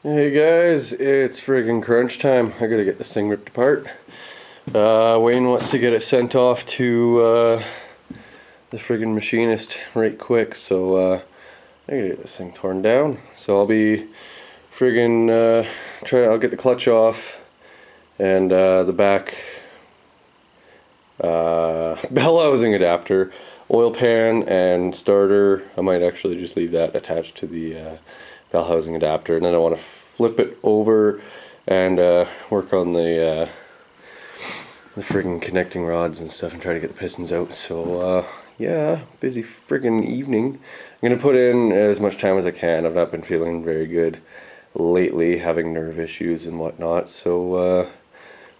Hey guys, it's friggin' crunch time. I gotta get this thing ripped apart. Wayne wants to get it sent off to the friggin' machinist right quick, so I gotta get this thing torn down. So I'll be friggin' I'll get the clutch off and the back bellhousing adapter, oil pan and starter. I might actually just leave that attached to the bellhousing adapter, and then I want to flip it over and work on the friggin' connecting rods and stuff and try to get the pistons out. So yeah, busy friggin' evening. I'm gonna put in as much time as I can. I've not been feeling very good lately, having nerve issues and whatnot. So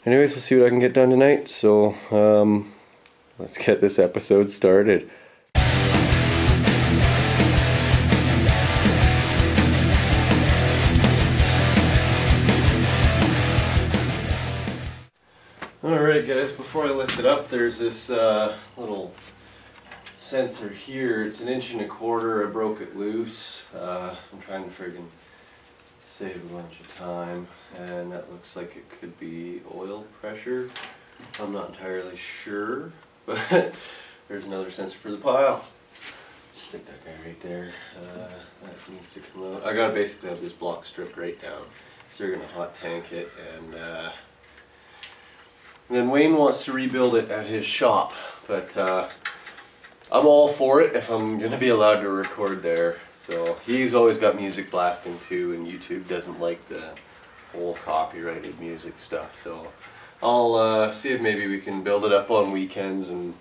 anyways, we'll see what I can get done tonight. So let's get this episode started. Alright guys, before I lift it up, there's this little sensor here. It's 1.25 inches. I broke it loose. I'm trying to friggin' save a bunch of time, and that looks like it could be oil pressure. I'm not entirely sure, but there's another sensor for the pile. Stick that guy right there. That needs to come out. I gotta basically have this block stripped right down. So they're gonna hot tank it, and then Wayne wants to rebuild it at his shop, but I'm all for it if I'm going to be allowed to record there. So he's always got music blasting too, and YouTube doesn't like the whole copyrighted music stuff. So I'll see if maybe we can build it up on weekends and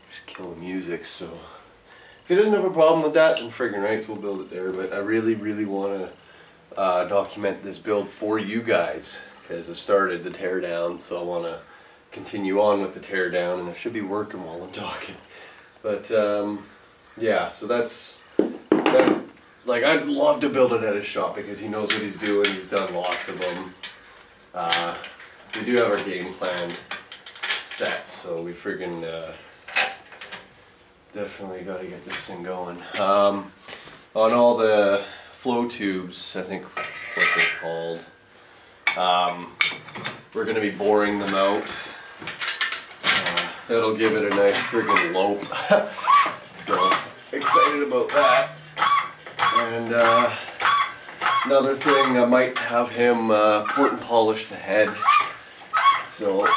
just kill the music. So if he doesn't have a problem with that, then friggin' rights, we'll build it there. But I really want to document this build for you guys, because I started the teardown, so I want to continue on with the teardown, and I should be working while I'm talking. But yeah, so that's that. Like, I'd love to build it at his shop because he knows what he's doing. He's done lots of them. We do have our game plan set, so we friggin' definitely got to get this thing going. On all the flow tubes, I think what they're called, we're going to be boring them out. That'll give it a nice friggin' lope. So excited about that. And another thing, I might have him port and polish the head. So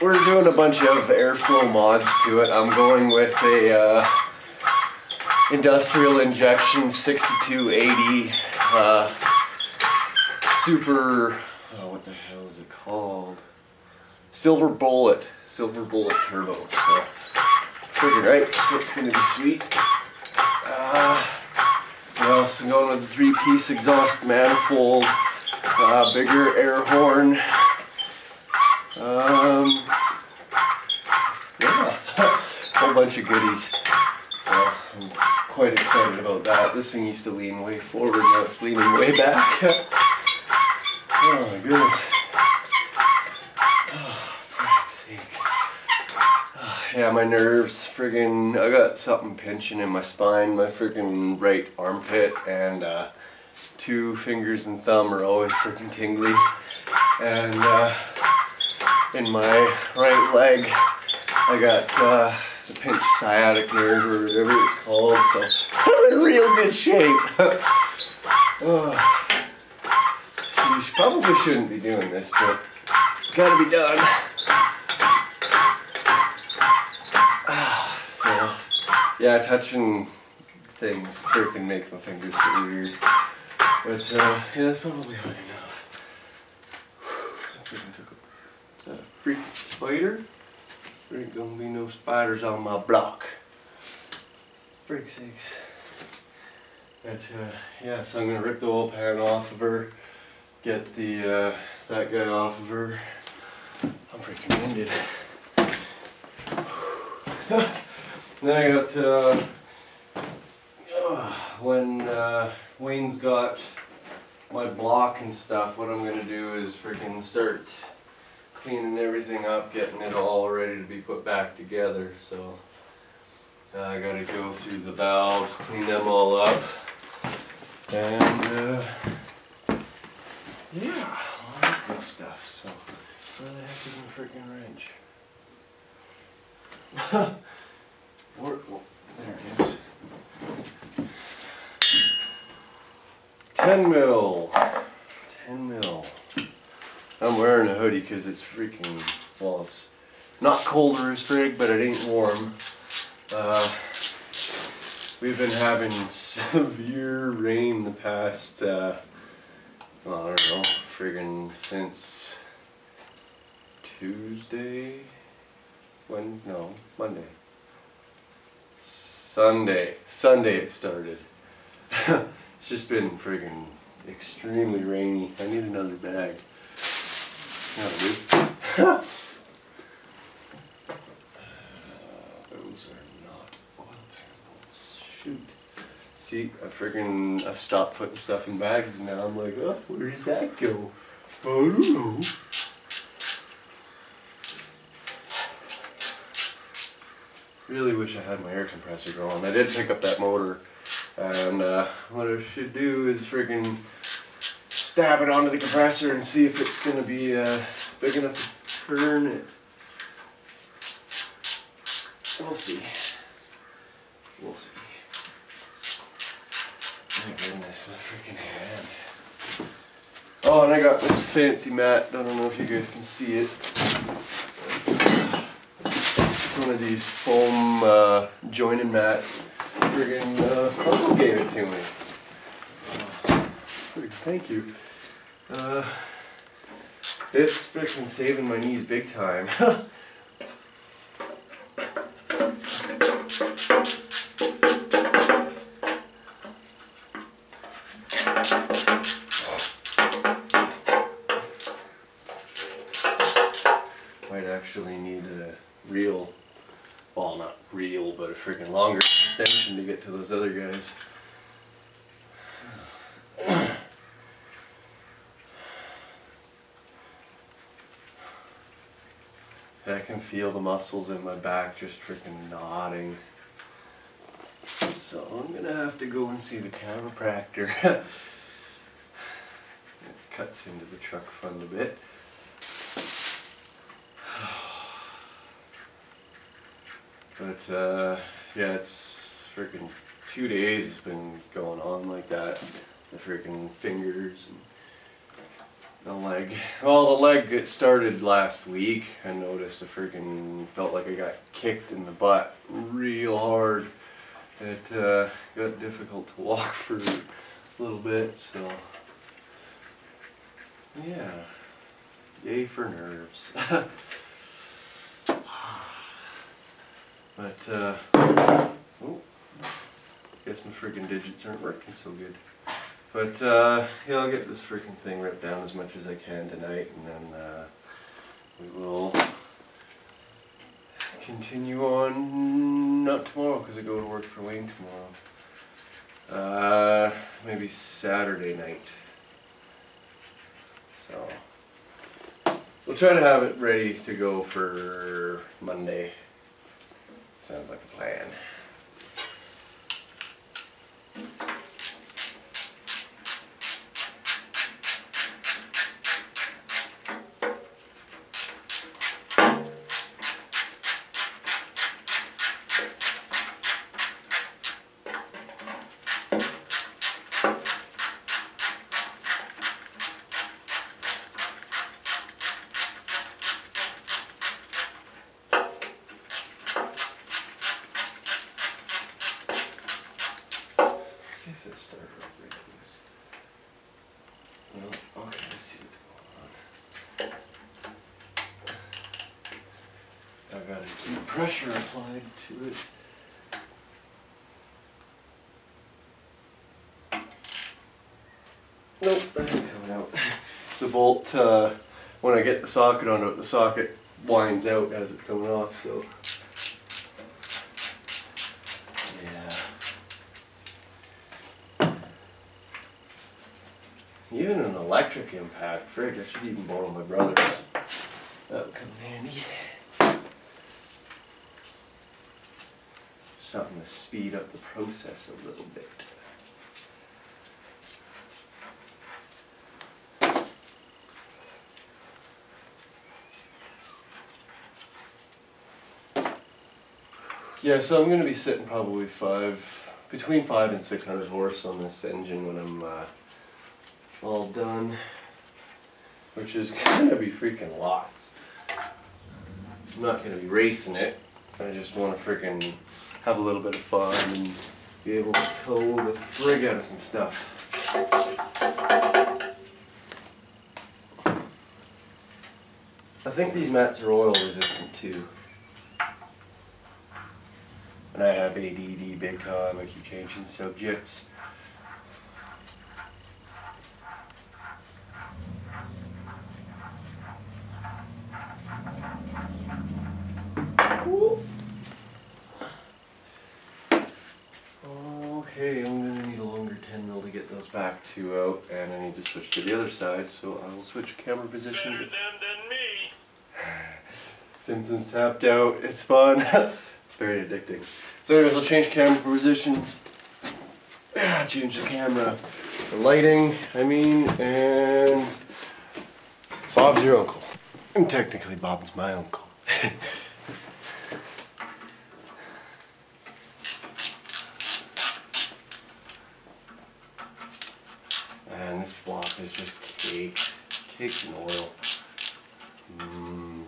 we're doing a bunch of airflow mods to it. I'm going with a industrial injection 6280 super, what the hell is it called? Silver Bullet turbo. So figure right, it's gonna be sweet. What else? I'm going with a 3-piece exhaust manifold, bigger air horn. Yeah, whole bunch of goodies. So I'm quite excited about that. This thing used to lean way forward, now it's leaning way back. Oh my goodness. Yeah, my nerves, friggin', I got something pinching in my spine, my friggin' right armpit, and 2 fingers and thumb are always friggin' tingly. And in my right leg, I got the pinched sciatic nerve, or whatever it's called, so I'm in real good shape. Probably shouldn't be doing this, but it's gotta be done. Yeah, touching things freaking makes my fingers get weird. But yeah, that's probably hard enough. Is that a freaking spider? There ain't gonna be no spiders on my block. Freak sakes. But yeah, so I'm gonna rip the oil pan off of her, get the that guy off of her. I'm freaking winded. Then I got, when Wayne's got my block and stuff, what I'm going to do is freaking start cleaning everything up, getting it all ready to be put back together. So I got to go through the valves, clean them all up, and Yeah, all that good stuff. So, where the heck is my freaking wrench? There it is. 10 mil. 10 mil. I'm wearing a hoodie because it's freaking, well, it's not colder as frig, but it ain't warm. We've been having severe rain the past, well, I don't know, friggin' since Tuesday? Monday. Sunday it started. It's just been friggin' extremely rainy. I need another bag. Those are not oil panels. Shoot. See, I stopped putting stuff in bags and now I'm like, oh, where does that go? I don't know. Really wish I had my air compressor going. I did pick up that motor, and what I should do is friggin' stab it onto the compressor and see if it's gonna be big enough to turn it. We'll see. We'll see. My goodness, my freaking hand. Oh, and I got this fancy mat. I don't know if you guys can see it. It's one of these foam joining mats. Friggin' Uncle gave it to me. Thank you. It's freaking saving my knees big time. Might actually need a real, well, not real, but a freaking longer extension to get to those other guys. I can feel the muscles in my back just freaking knotting. So I'm gonna have to go and see the chiropractor. It cuts into the truck fund a bit. But yeah, it's freaking 2 days it's been going on like that. The freaking fingers and the leg. Well, the leg, it started last week. I noticed I felt like I got kicked in the butt real hard. It got difficult to walk for a little bit, so yeah, yay for nerves. But oh, guess my freaking digits aren't working so good. But yeah, I'll get this freaking thing ripped down as much as I can tonight, and then we will continue on, not tomorrow because I go to work for Wayne tomorrow. Maybe Saturday night. So we'll try to have it ready to go for Monday. Sounds like a plan. See if that started right loose. No, okay, let's see what's going on. I've got to keep pressure applied to it. Nope, that ain't coming out. The bolt, when I get the socket onto it, the socket winds out as it's coming off, so. Even an electric impact, frig, I should even borrow my brother's. That would come in handy. Something to speed up the process a little bit. Yeah, so I'm going to be sitting probably between 5 and 600 horse on this engine when I'm all done, which is going to be freaking lots. I'm not going to be racing it. I just want to freaking have a little bit of fun and be able to tow the frig out of some stuff. I think these mats are oil resistant too. And I have ADD big time, I keep changing subjects. Okay, I'm going to need a longer 10 mil to get those back two out, and I need to switch to the other side, so I will switch camera positions. Better them than me. Simpsons tapped out, it's fun. It's very addicting. So anyways, I'll change camera positions. Change the camera. The lighting, and Bob's your uncle. And technically Bob's my uncle. And this block is just caked in oil.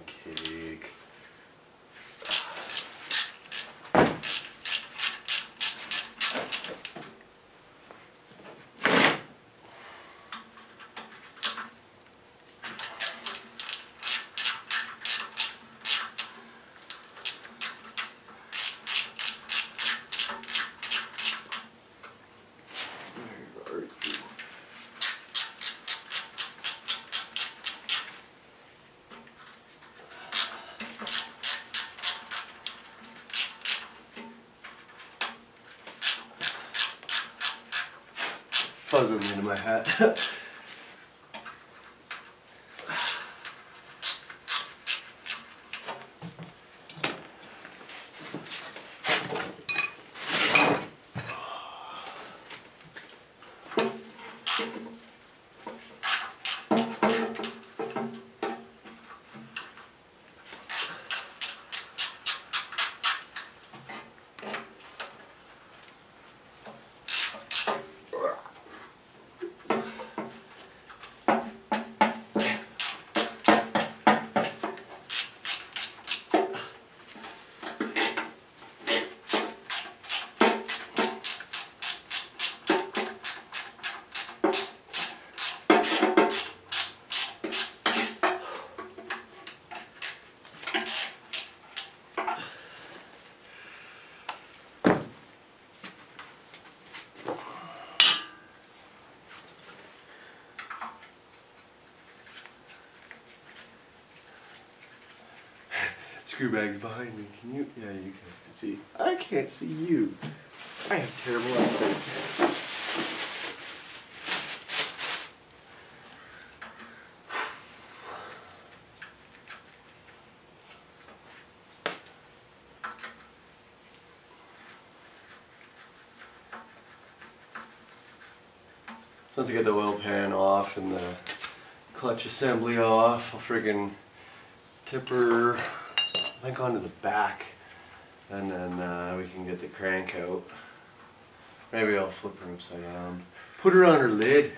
Cake. Fuzzing into my hat. Screw bags behind me. Can you? Yeah, you guys can see. I can't see you. I have terrible eyesight. So once I get the oil pan off and the clutch assembly off, I'll friggin' tip her, I think, onto the back, and then we can get the crank out. Maybe I'll flip her upside down. Put her on her lid.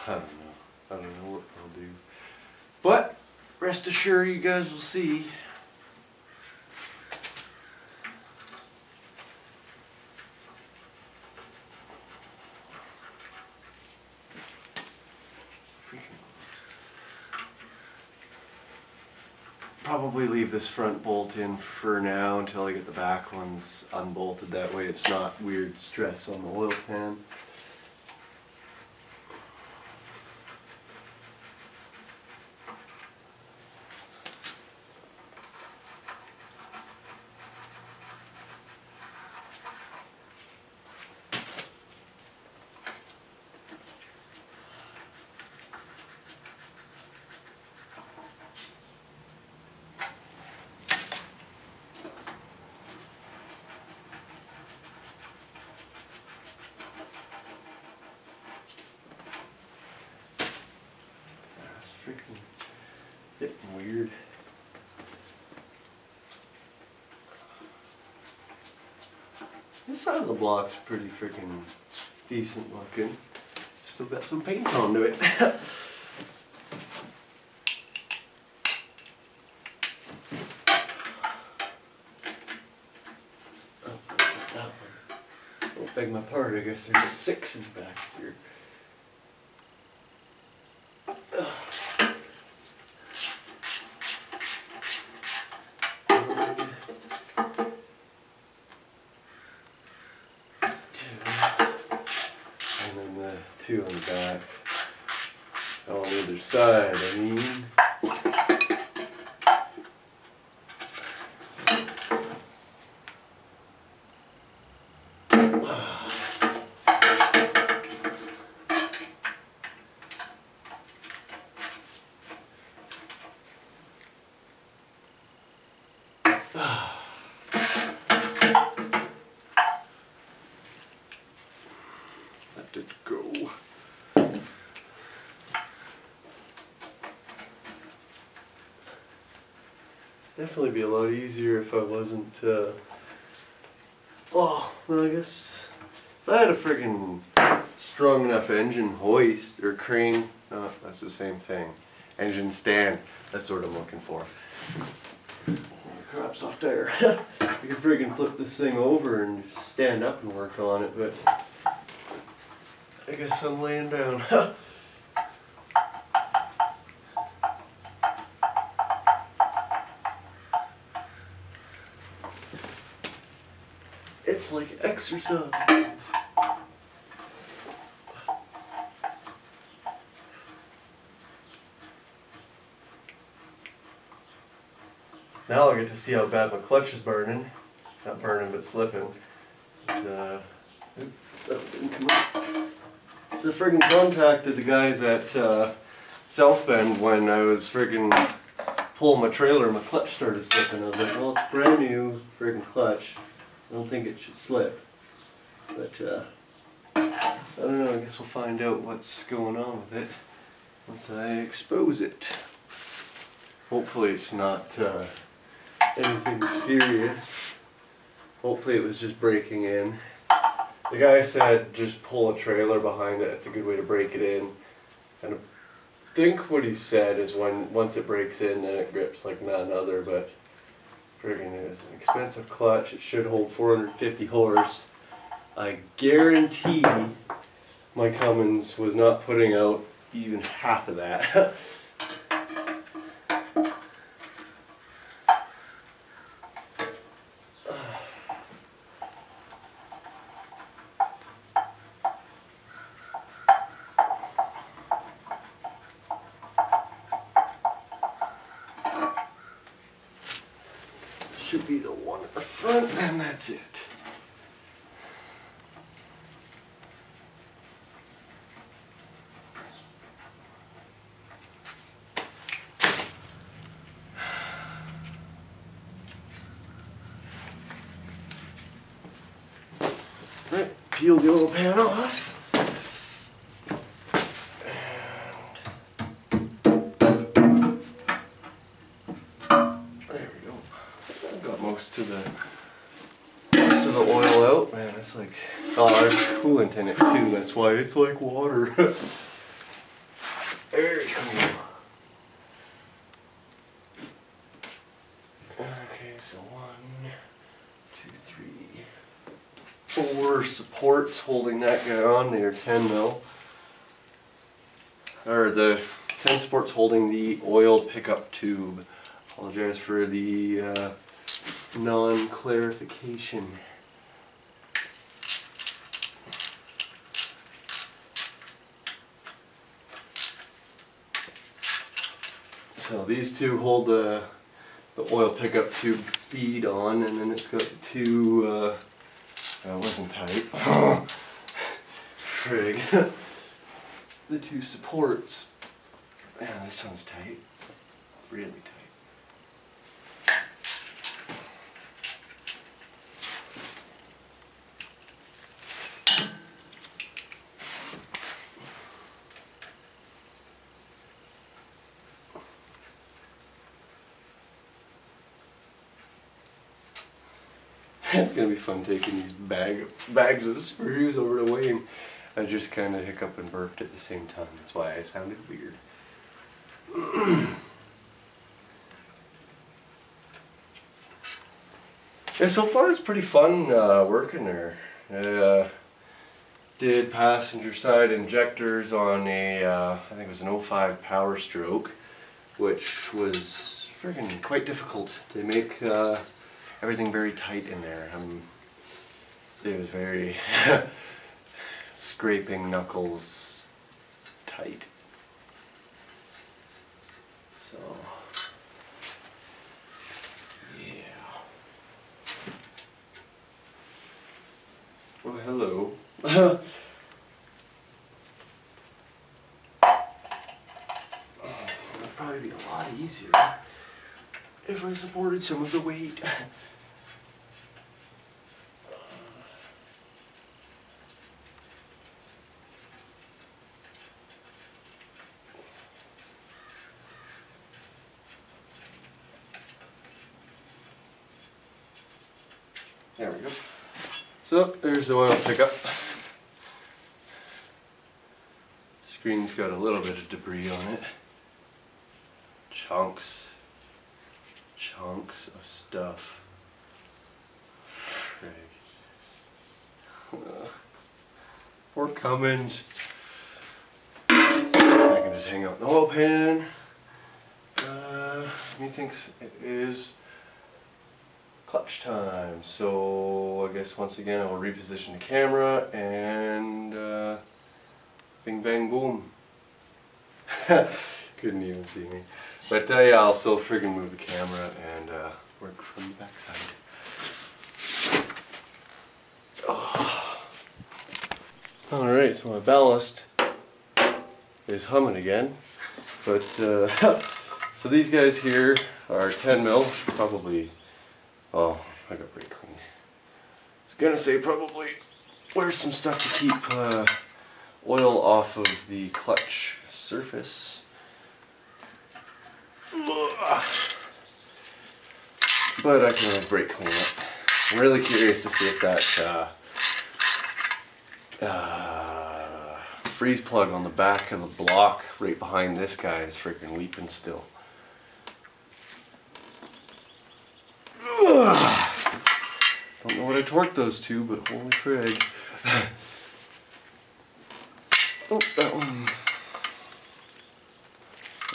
I don't know. I don't know what I'll do. But rest assured, you guys will see. Probably leave this front bolt in for now until I get the back ones unbolted. That way it's not weird stress on the oil pan. Freaking getting weird. inside of the block's pretty freaking decent looking. Still got some paint onto it. Don't beg my pardon, I guess there's 6 in the back here. And then the 2 on the back. On the other side, I mean. Let it go. Definitely be a lot easier if I wasn't, oh, well, I guess if I had a friggin' strong enough engine hoist or crane, no, that's the same thing. Engine stand, that's what I'm looking for. Oh, crap's off there. I could friggin' flip this thing over and just stand up and work on it, but I guess I'm laying down. It's like exercise. Now I get to see how bad my clutch is burning. Not burning, but slipping. Oop, that didn't come up. I friggin' contacted the guys at South Bend when I was friggin' pulling my trailer, my clutch started slipping. I was like, well, it's brand new friggin' clutch. I don't think it should slip. But I don't know, I guess we'll find out what's going on with it once I expose it. Hopefully it's not anything serious. Hopefully it was just breaking in. The guy said just pull a trailer behind it, it's a good way to break it in. And I think what he said is once it breaks in, then it grips like none other, but friggin' it is an expensive clutch. It should hold 450 horse. I guarantee my Cummins was not putting out even half of that. Should be the one at the front, and that's it. Right, peel the oil pan off. Most of the oil out. Man, it's like, oh, there's coolant in it too, that's why it's like water. There you go. Okay, so 1, 2, 3, 4 supports holding that guy on. They are 10 mil. Or the 10 supports holding the oil pickup tube. Apologize for the non-clarification. So these two hold the oil pickup tube feed on, and then it's got the two, that wasn't tight. Frig. The two supports. Yeah, this one's tight. Really tight. It's gonna be fun taking these bags of screws over to Wayne. I just kind of hiccup and burped at the same time. That's why I sounded weird. Yeah, so far it's pretty fun working there. Did passenger side injectors on a, I think it was an 05 Power Stroke, which was friggin' quite difficult. They make everything very tight in there. It was very scraping knuckles tight. So, yeah. Oh, hello. It'd probably be a lot easier if I supported some of the weight. There we go. So there's the oil pickup. Screen's got a little bit of debris on it. Chunks of stuff. Poor Cummins. I can just hang out the oil pan. Methinks it is clutch time. So I guess once again I'll reposition the camera and bing bang boom. Couldn't even see me. But yeah, I'll still friggin' move the camera and work from the backside. Oh. Alright, so my ballast is humming again. But so these guys here are 10 mil, probably. Oh, I got brake clean. I was gonna say probably wear some stuff to keep oil off of the clutch surface. But I can always brake clean it. I'm really curious to see if that freeze plug on the back of the block right behind this guy is freaking weeping still. Don't know what I torqued those two, but holy frig. Oh, that one.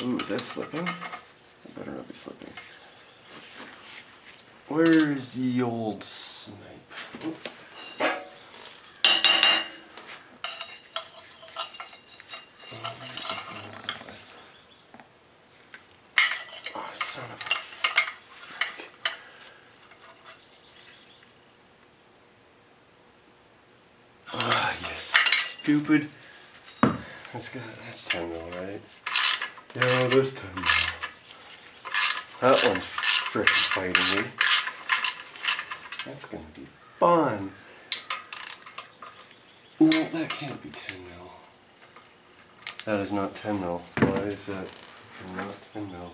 Ooh, is that slipping? I better not be slipping. Where's the old snipe? Oh. Oh, son of a frick. Ah, yes, stupid. That's 10 mil, right? Yeah, this 10 mil. That one's frickin' fighting me. That's gonna be fun. No, that can't be 10 mil. That is not 10 mil. Why is that not 10 mil?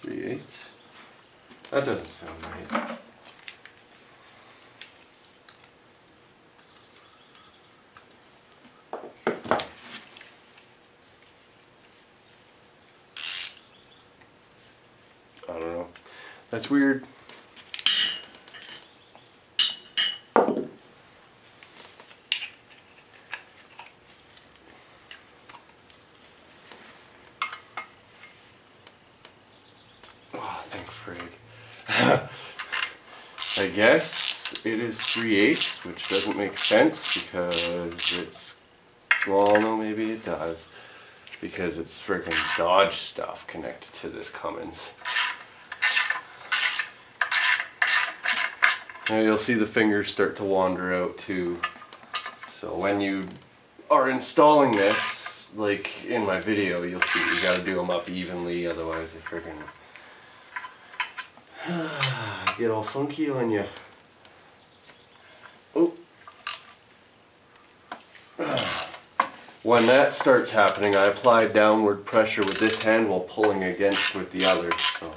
.3/8. That doesn't sound right. I don't know. That's weird. Oh, thank frig. I guess it is 3/8, which doesn't make sense because it's, well, no, maybe it does. Because it's freaking Dodge stuff connected to this Cummins. Now you'll see the fingers start to wander out too. So when you are installing this, like in my video, you'll see you gotta do them up evenly, otherwise they freaking get all funky on you. Oh. when that starts happening, I apply downward pressure with this hand while pulling against with the other. So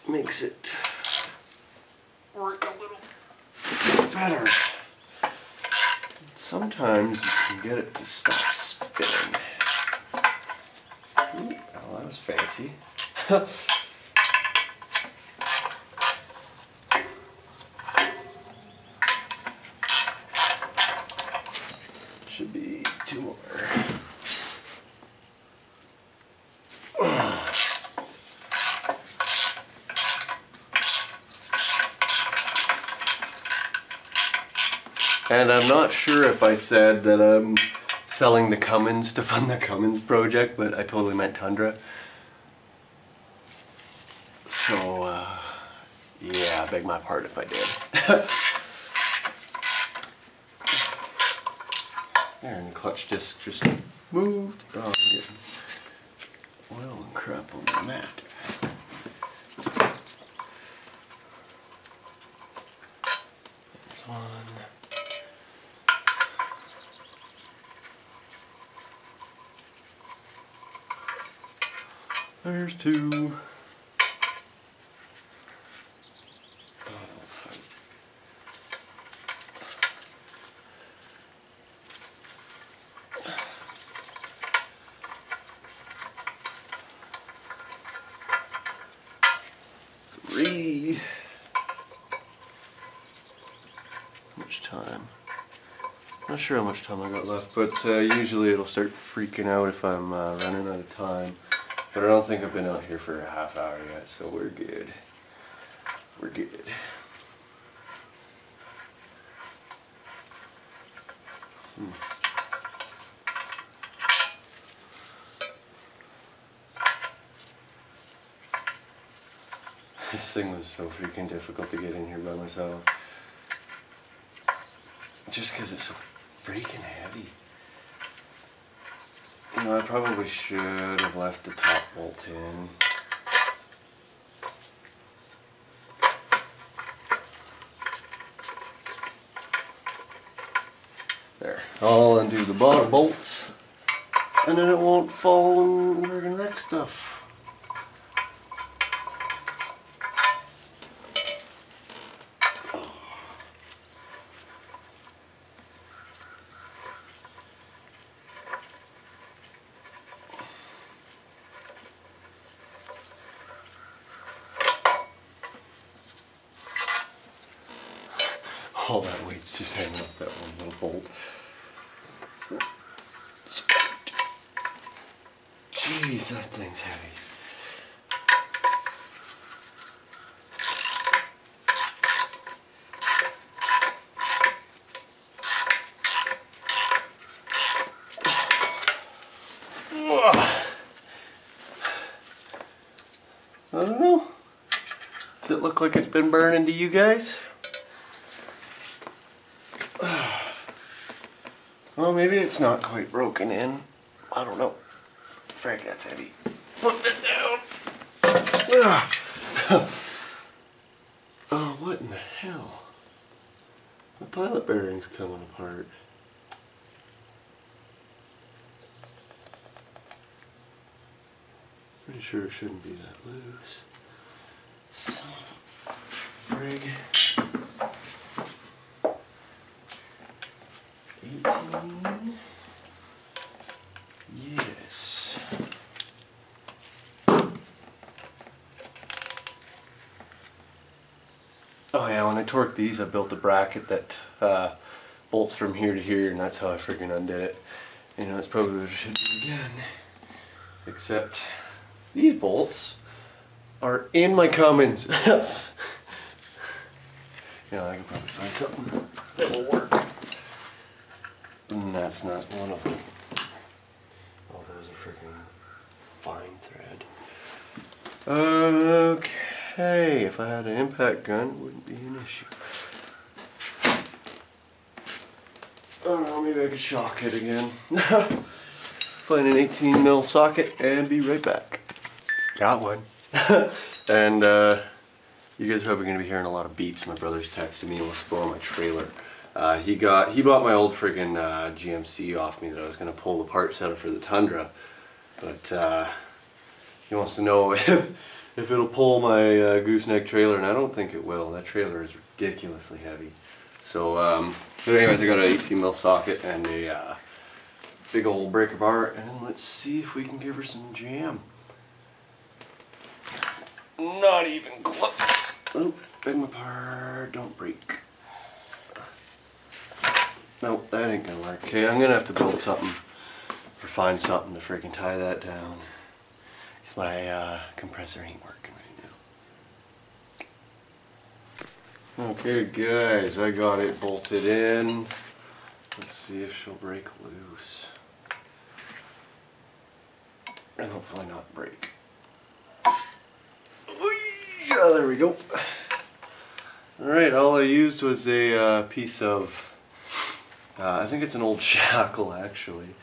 makes it work a little better. Sometimes you can get it to stop spinning. Ooh, oh, that was fancy. Should be 2 more. And I'm not sure if I said that I'm selling the Cummins to fund the Cummins project, but I totally meant Tundra. So, yeah, beg my pardon if I did. There, and the clutch disc just moved. Oh, I'm getting oil and crap on the mat. There's one. There's 2. Three. How much time? Not sure how much time I got left, but usually it'll start freaking out if I'm running out of time. But I don't think I've been out here for a half hour yet, so we're good. We're good. This thing was so freaking difficult to get in here by myself. Just because it's so freaking heavy. You know, I probably should have left the top bolt in. There. I'll undo the bottom bolts, and then it won't fall and friggin' wreck stuff. All that weight's just hanging up that one little bolt. So, jeez, that thing's heavy. I don't know. Does it look like it's been burning to you guys? Well, maybe it's not quite broken in. I don't know. Frank, that's heavy. Put it down. Oh, what in the hell? The pilot bearing's coming apart. Pretty sure it shouldn't be that loose. Son of a frig. 18. Yes. Oh yeah, when I torqued these, I built a bracket that bolts from here to here, and that's how I freaking undid it. You know, that's probably what it should do again. Except these bolts are in my Cummins. You know, I can probably find something that will work. And that's not one of them. Oh, those are freaking fine thread. Okay, if I had an impact gun, it wouldn't be an issue. I don't know, maybe I could shock it again. Find an 18 mil socket and be right back. Got one. And you guys are probably going to be hearing a lot of beeps. My brother's texting me and wants to go on my trailer. He bought my old friggin' GMC off me that I was gonna pull the parts out of for the Tundra, but he wants to know if it'll pull my gooseneck trailer, and I don't think it will. That trailer is ridiculously heavy. So, but anyways, I got an 18mm socket and a big old breaker bar, and let's see if we can give her some jam. Not even close. Oh, beg my pardon, don't break. Nope, that ain't gonna work. Okay, I'm gonna have to build something or find something to freaking tie that down. Because my compressor ain't working right now. Okay guys, I got it bolted in. Let's see if she'll break loose. And hopefully not break. Yeah, there we go. Alright, all I used was a piece of, I think it's an old shackle actually.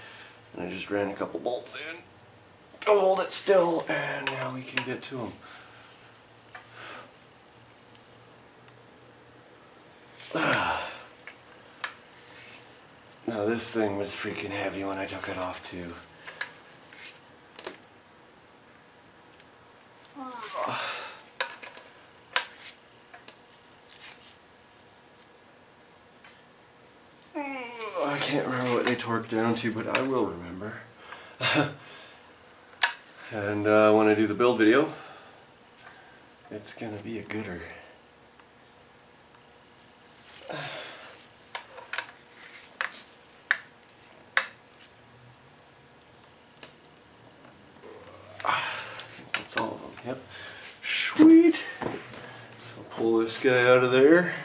And I just ran a couple bolts in to hold it still, and now we can get to them. Now this thing was freaking heavy when I took it off too. I can't remember what they torqued down to, but I will remember. And when I do the build video, it's gonna be a gooder. That's all of them, yep. Sweet! So pull this guy out of there.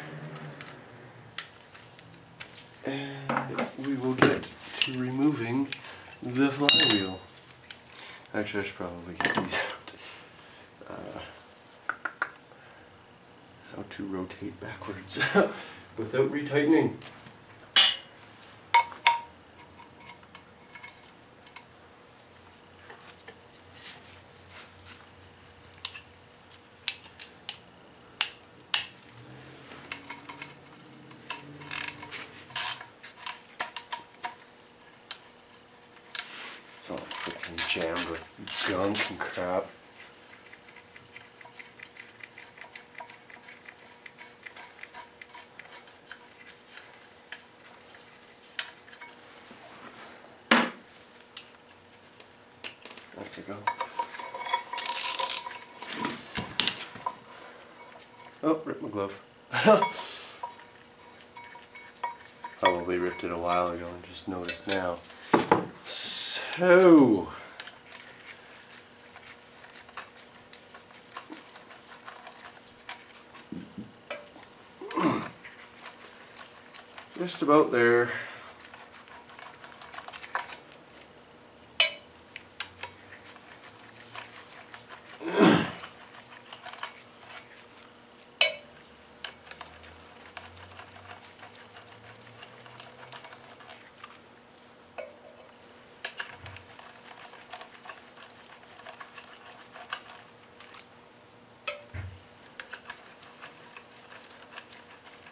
And we will get to removing the flywheel. Actually, I should probably get these out. How to rotate backwards without retightening. It's all freaking jammed with gunk and crap. There we go. Oh, ripped my glove. Probably ripped it a while ago and just noticed now. So, just about there.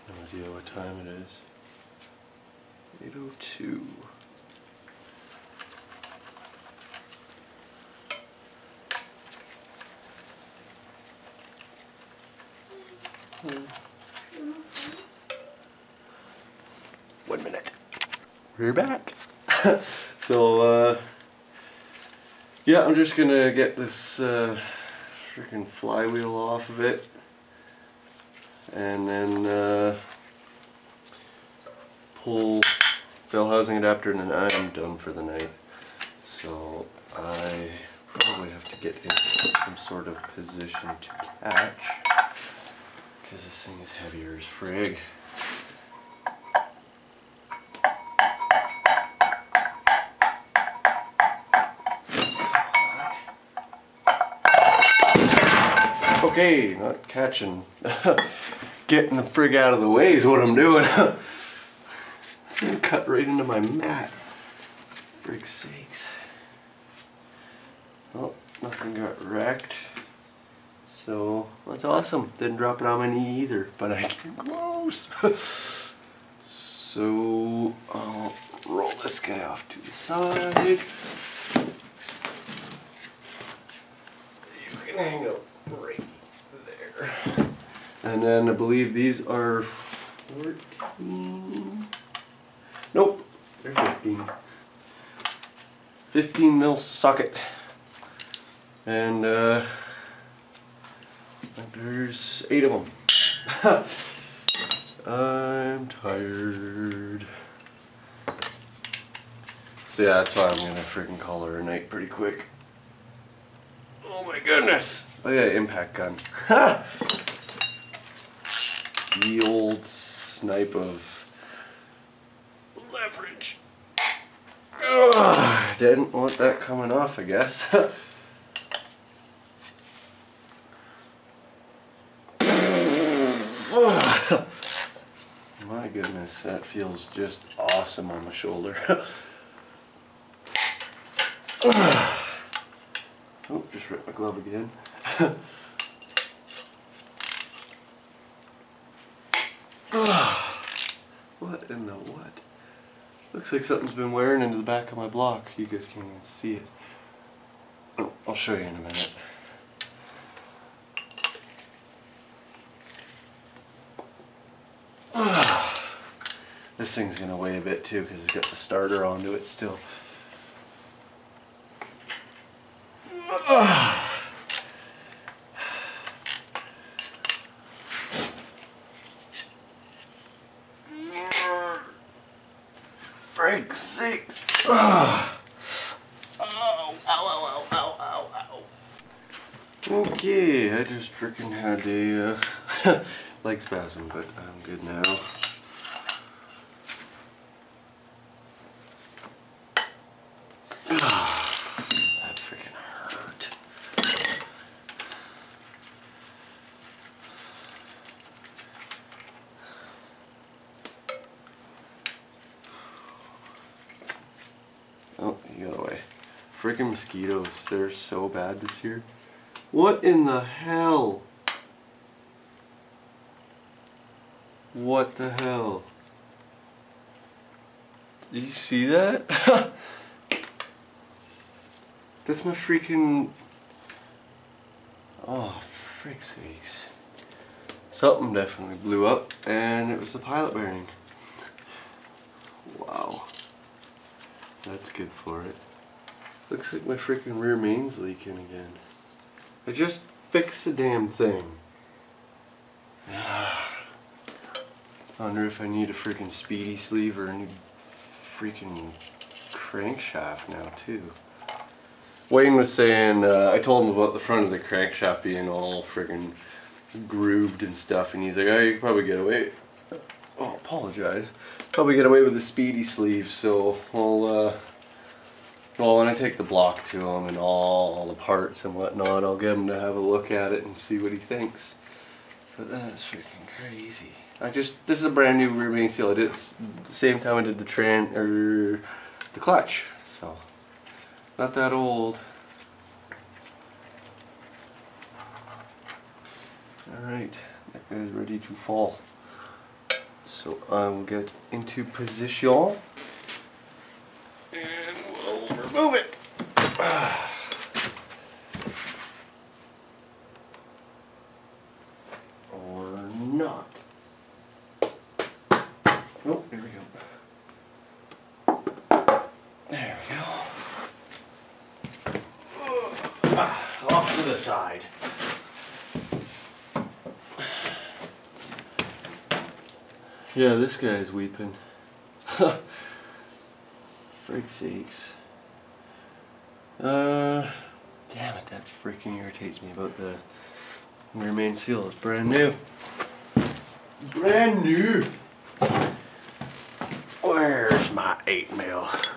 No idea what time it is. 8:02. One minute. We're back. So, yeah, I'm just gonna get this freaking flywheel off of it, and then pull Bellhousing adapter, and then I am done for the night. So I probably have to get into some sort of position to catch, because this thing is heavier as frig. Okay, not catching. Getting the frig out of the way is what I'm doing. Cut right into my mat. Frig's sakes. Well, nothing got wrecked. So, that's awesome. Didn't drop it on my knee either, but I came close. So I'll roll this guy off to the side. You can hang out right there. And then I believe these are 14. Nope, they're 15. 15 mil socket. And there's 8 of them. I'm tired. So yeah, that's why I'm gonna freaking call her a night pretty quick. Oh my goodness! Oh yeah, impact gun. Ha! The old snipe of leverage. Ugh, didn't want that coming off, I guess. My goodness, that feels just awesome on my shoulder. Oh, just ripped my glove again. What in the what? Looks like something's been wearing into the back of my block. You guys can't even see it. Oh, I'll show you in a minute. This thing's gonna weigh a bit too because it's got the starter onto it still. Frank's sakes! Ow, ow, ow, ow, ow, ow. Okay, I just freaking had a leg spasm, but I'm good now. That freaking hurt. Oh, you got away. Freaking mosquitoes, they're so bad this year. What in the hell? What the hell? Did you see that? That's my freaking... Oh, frick's sakes. Something definitely blew up, and it was the pilot bearing. Wow. That's good for it. Looks like my freaking rear main's leaking again. I just fixed the damn thing. I wonder if I need a freaking speedy sleeve or a new freaking crankshaft now too. Wayne was saying, I told him about the front of the crankshaft being all freaking grooved and stuff, and he's like, oh, you can probably get away. Oh, apologize. Probably get away with a speedy sleeve, so I'll, well, when I take the block to him and all the parts and whatnot, I'll get him to have a look at it and see what he thinks. But that's freaking crazy. This is a brand new rear main seal. I did it the same time I did the the clutch, so not that old. Alright, that guy's ready to fall. So I will get into position and we'll remove it. Or not. Oh, there we go. There we go. Off to the side. Yeah, this guy's weeping. Frick's sakes. Damn it, that freaking irritates me about the rear main seal. It's brand new. Brand new! Where's my 8mm?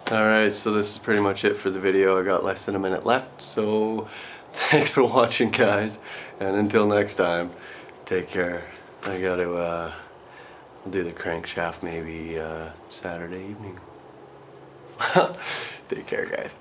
Alright, so this is pretty much it for the video. I got less than a minute left, so thanks for watching, guys, and until next time, take care. I gotta do the crankshaft maybe Saturday evening. Take care, guys.